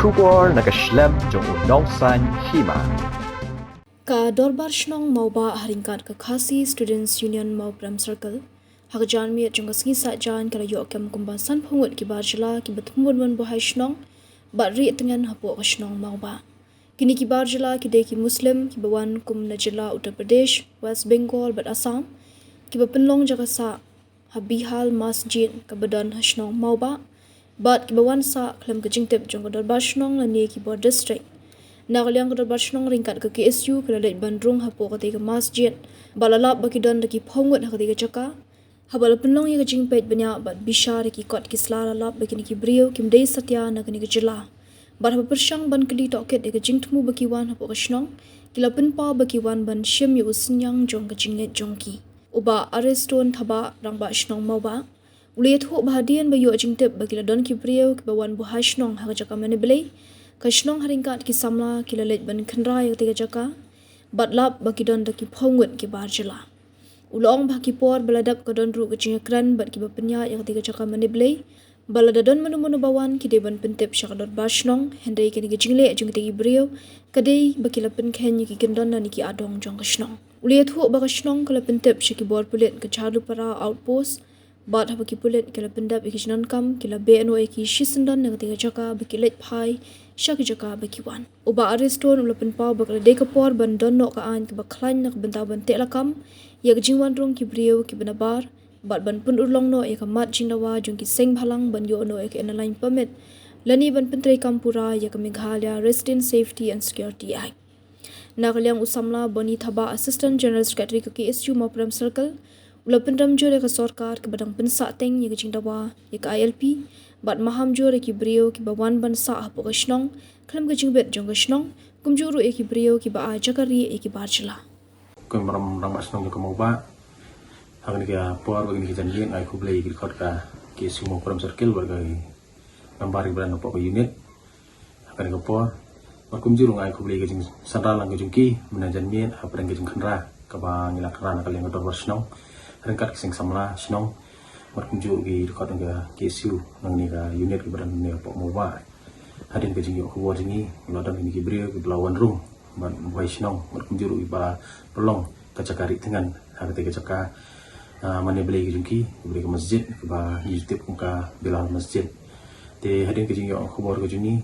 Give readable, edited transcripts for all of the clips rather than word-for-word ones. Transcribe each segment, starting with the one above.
Shubor nakashlem jong unongsan hima. Ka dorbar shnong mauba haringkat ka Khasi Students Union mau Pram Circle. Hakajan mi jong kasngi sa jan kala yo kem kumbasan phungut ki barjala ki batmuan wan bohai shnong batri tengan hapo ka shnong mauba. Kini ki barjala ki de ki Muslim ki bawan kum najila Uttar Pradesh, West Bengal bat Assam ki bapenlong jaga sa habihal masjid ka badan hashnong mauba bat ki bawan sa klam ka jingtep jong ka dorbar shnong la ni ki bor district. Nagaliang ko dorbar shnong ringkat ke KSU kala leit bandrung hapo ka tiga masjid balalap baki don daki phongut ha tiga chaka habal penlong ye jing pet banya bat bishar ki kot ki slara lap baki ni ki brio kim dei satya na kani ki jila bar ha pershang ban kli toket de jing thmu baki wan hapo ka shnong kila pen pa baki wan ban shem yu sinyang jong ka jinget jongki uba areston thaba rangba shnong mauba ule thu bahadian bayu jing tep baki la don ki brio ki bawan bu hashnong ha chaka mane blei Kashnong haringkat ki samla ki lalet ban khandra ya tiga jaka batlap baki don daki phongut ki barjala ulong baki por baladap ka don ru ka jingakran bat ki bapenya ya tiga jaka maniblei baladadon manu bawan ki deban pentep syakador bashnong hendai ki ni jingle jung tigi brio kadai baki lapen khen ki gendon na ni ki adong jong kashnong uliat hu ba kashnong kala pentep syaki bor pulet ka chalu para outpost bat ha baki pulet kala pendap ki jinan kam kila bno ki shisendon na tiga jaka baki let phai Syaki jaka baki wan. Uba areston ulapan pau bakal dekapor ban donok ka an ke baklan nak benta ban telakam ya jingwan rong ki brio ki benabar bat ban pun urlong no ya kamat jingdawa jong ki seng bhalang ban yo no ya ke line permit lani ban pentrei kampura ya ke Meghalaya Resident Safety and Security Act. Nagaliang usamla bani thaba Assistant General Secretary ke KSU mau Pram Circle ulapan ramjo ya ke sarkar ke badang pensa teng ya ke jingdawa ya ke ILP bat maham jore ki brio ki bawan ban sa hapo kashnong klam ka jingbet jong kashnong kumjuru e ki brio ki ba jakari e ki barjala kun ram asnong ko mauba hagni ka por bagni ki janjin ai ku blai ki khot ka ki sumo Pram Circle warga nambari bran po unit hagni ka por war kumjuru ai ku blai ki jing sadal lang ki jungki menajan mien hapran ki jing khandra ka ba ngila krana ka leng dor wasnong rengkat sing samla snong berkunjung di dekat dengan KSU nang ni ka unit ke badan ni pak moba hadin ke jingyo ko jingi ladan ni kibriyo ke belawan rum ban wai sinong berkunjung iba pelong kacakari dengan harga ke caka mane beli ke jungki beli ke masjid ke ba yitip ka bilal masjid te hadin ke jingyo ko bor ke jingi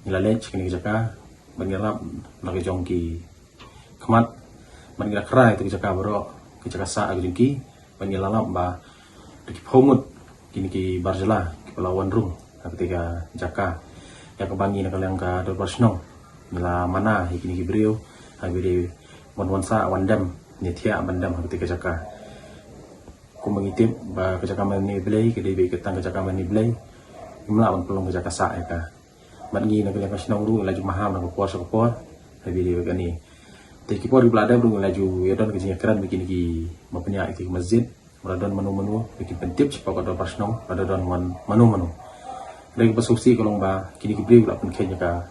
nilalen cikni ke caka bangelap lagi jongki kemat bangelak krai itu ke caka bro ke caka sa ke jungki bangelalap ba Diki phomut kini ki barjala ki pelawan rum ketika jaka ya kebangi nak yang ka dorbar snong mila mana kini ki brio habire wansa wandam nithia bandam ketika jaka ku mengitip ba ke jaka mani blai ke debi ketang ke jaka mani blai mila ban pelong ke jaka sa ya ka bangi nak yang ka snong ru laju maham nak puas ko por habire kani te ki por di belada ru laju ya don ke jingakran begini ki mapenya itu masjid Radon menu-menu bikin pentip siapa kau dapat senang radon menu-menu. Lagi bersuksi kalau ba kini kibri pula pun kenya ka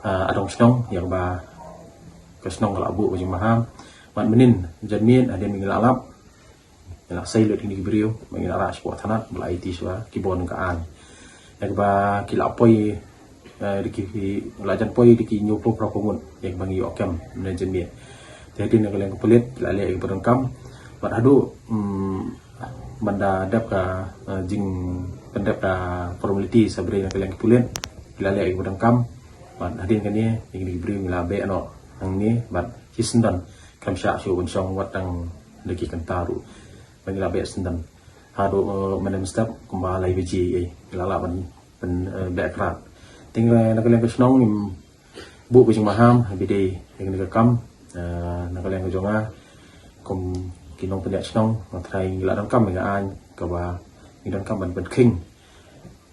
adong senang yang ba kesenang kalau abu baju maham. Mat menin janmin ada mingil alap. Yang saya lihat kini kibri mingil arah sebuah tanah bela IT sebuah kibon kaan. Yang ba kila poi diki lajan poi diki nyupo prapungun yang bangi okem janmin. Jadi nak kalian kepelit lalai berengkam. Bat adu banda dap ka jing pendap ka formality sabre na kalian kipulen kilale ay budang bat hadin kani ingin diberi milabe ano ang ni bat hisendan kam sya syu unsong watang lagi kentaru milabe sendan hadu manem step kumbalai biji ay kilala ban background tinggal na kalian kesnong bu biji maham habide ingin kam na kalian kejonga kum kinong pendak senong matrai ngila dang kam ngaan ka ba ngidang kam ban king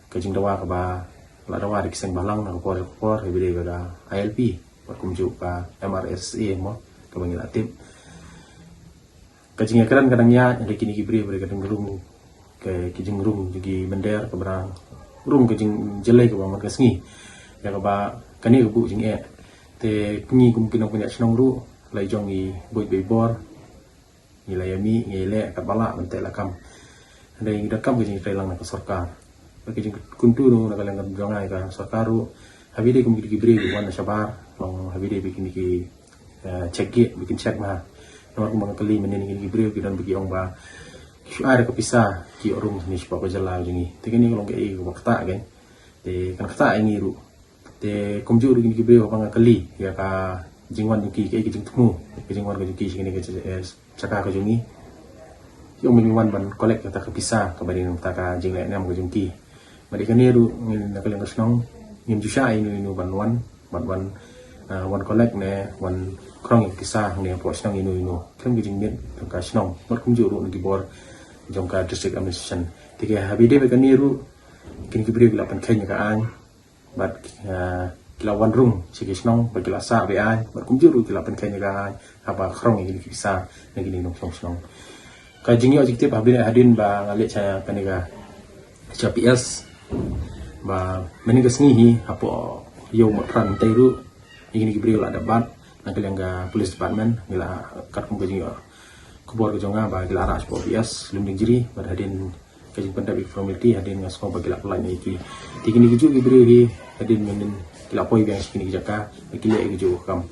ka jing dawa ka ba la dawa dik seng balang na por hebide ga ILP par kumju ka MRSA mo ka bangila tip ka jing ekran kadangnya ade kini kibri bre kadang rum ke kijing rum jugi mender ka barang rum ka jing jelai ka ba man kasngi ya ka ba kani bu jing e te kunyi kum kinong pendak senong ru lai jong i boy bor nilai yami ngile kat balak mentek lakam ada yang dekam ke jing lang nak sarkar bagi kuntu no nakalang jangai ka sarkaru habide kum ki bri wan sabar long habide bikin ki cek bikin cek mah nomor kum kali menen ki bri ki dan bagi ong ba syuar ka pisah ki orang ni siapa ko jala jingi tekeni long ke wakta kan te kan kata ini ru te kum juru ki bri ko kali ya ka jingwan ki ke jing tumu ki jingwan ko ki sini ke caka ko jingi yung miniwan ban kolek kata ka pisah ka bari nang taka jing le nam ko jingki bari kan ni ru nakalang kasnong ngim jusha ini ban wan wan kolek ne wan krong yang kisah ne po snong inu kan gijing mit ka snong mot kum juru ngi bor jongka district administration tiga habide be kan ni ru kin kibri la pan kenya ka an bat kila wan rung sigi snong ba kila sa be an bat kum juru kila pan kenya ka an apa krong yang kisah ne gini nong snong ka jingyo objektif habide hadin ba ngale cha kaniga CPS ba menigas ngihi apo yo matran tayru ingin kibri la dapat nangkelanga police department gila kat kum kajing kubor kejonga ba gila aras po bias lumding jiri bar hadin kajing pendap informality hadin ngasko ba gila pelai iki tikini kiju kibri hi hadin menen gila poi biang sikini jaka gila kiju kam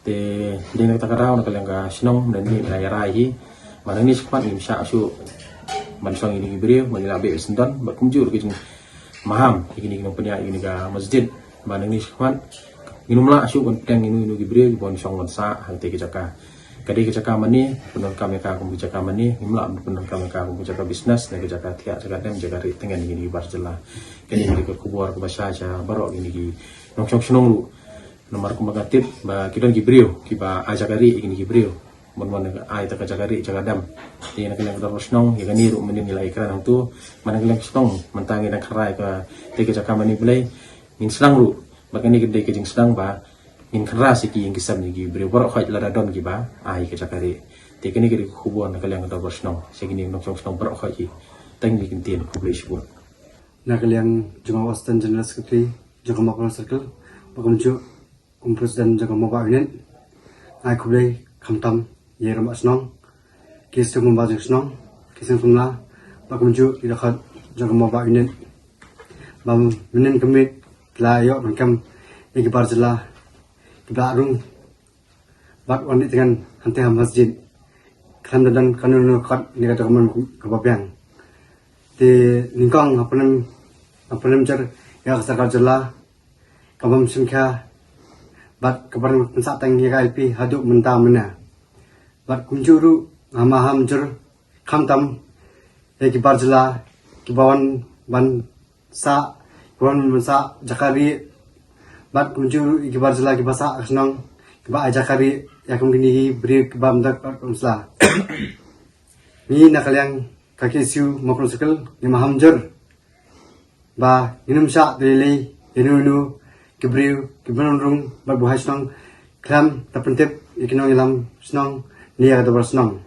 te den takarau nangkelanga sinong dan ni rai hi manani sepat ni sya asu mansong ini kibri magila be sendan ba kumjur kajing maham ini punya ini ga masjid banding ni swan inumla asu kon teng inu gibre bon song sa hante ke jaka kadi ke jaka mani penon kami ka kum jaka mani imla penon kami ka kum jaka bisnes ne ke jaka tia jaka dem jaka ri tengen ini bar jela kani ni ke kubur ke basha ja barok ini gi nong song snong lu nomor kum magatit ba kidon gibriu kiba ajakari ini gibriu bon ai ta jakari jaka dam ni na kena terus nong ya kani ru meni nilai ikran tu mana kena snong mentangi dan kerai ke te ke jaka mani belai min slang ru bakani gede ke jing sedang ba in keras iki yang kisam ni beri borok khaj lara don ki ba ai ke jakari te kini ke kubuan na kaliang ta bersnong segini nok song song borok khaj ki tang ni kintin publish bu na kaliang junga wastan general secretary junga makro circle bakam ju president junga maba unen ai kublai khamtam ye ram asnong kisung maba jing snong kisung sumla bakam ju irakhat junga maba unen bam unen kemit la yo makam ikibar jela kibarung bat wanit dengan hante masjid kan dan kanun kat ni kata kaman kebapian di ningkong apanem jar ya kasar jela kabam singkha bat kabar pensak tang ya IP haduk menta mena bat kunjuru amaham jar khamtam ikibar jela kibawan ban sa Kuan masa jakari bat kunjuru ikibar jela kibasa asnong kiba jakari yakum gini beri kibam dak kumsla ni nakaliang kakesiu makro sekal ni mahamjer ba inum sya dele inunu kibriu kibanrung bat buhai snong kram tapentep ikinong ilam snong ni ada bersnong